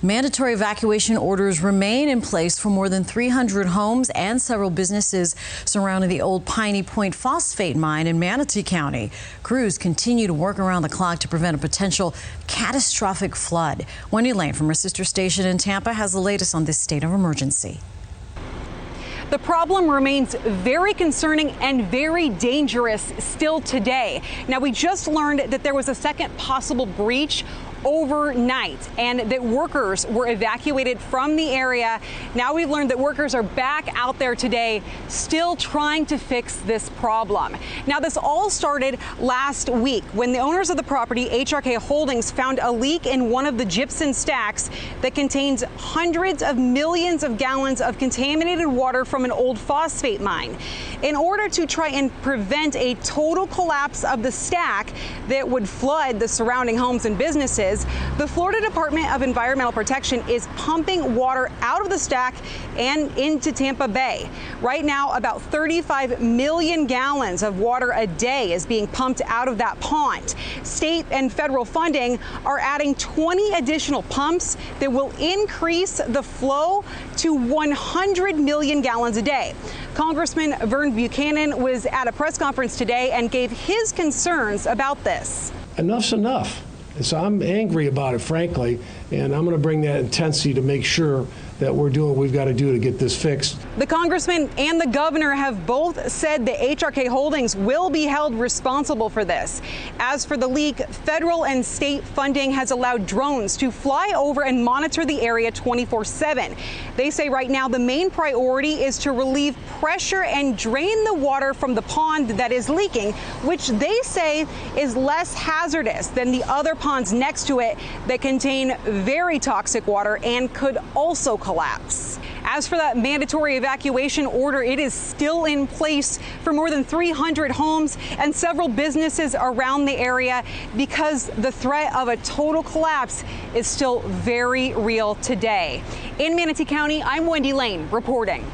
Mandatory evacuation orders remain in place for more than 300 homes and several businesses surrounding the old Piney Point phosphate mine in Manatee County. Crews continue to work around the clock to prevent a potential catastrophic flood. Wendy Lane from her sister station in Tampa has the latest on this state of emergency. The problem remains very concerning and very dangerous still today. Now, we just learned that there was a second possible breach overnight and that workers were evacuated from the area. Now we've learned that workers are back out there today still trying to fix this problem. Now, this all started last week when the owners of the property, HRK Holdings, found a leak in one of the gypsum stacks that contains hundreds of millions of gallons of contaminated water from an old phosphate mine. In order to try and prevent a total collapse of the stack that would flood the surrounding homes and businesses, the Florida Department of Environmental Protection is pumping water out of the stack and into Tampa Bay. Right now, about 35 million gallons of water a day is being pumped out of that pond. State and federal funding are adding 20 additional pumps that will increase the flow to 100 million gallons a day. Congressman Vern Buchanan was at a press conference today and gave his concerns about this. Enough's enough. So I'm angry about it, frankly, and I'm going to bring that intensity to make sure that we're doing what we've got to do to get this fixed. The congressman and the governor have both said the HRK Holdings will be held responsible for this. As for the leak, federal and state funding has allowed drones to fly over and monitor the area 24/7. They say right now the main priority is to relieve pressure and drain the water from the pond that is leaking, which they say is less hazardous than the other ponds next to it that contain very toxic water and could also collapse. As for that mandatory evacuation order, it is still in place for more than 300 homes and several businesses around the area because the threat of a total collapse is still very real today. In Manatee County, I'm Wendy Lane reporting.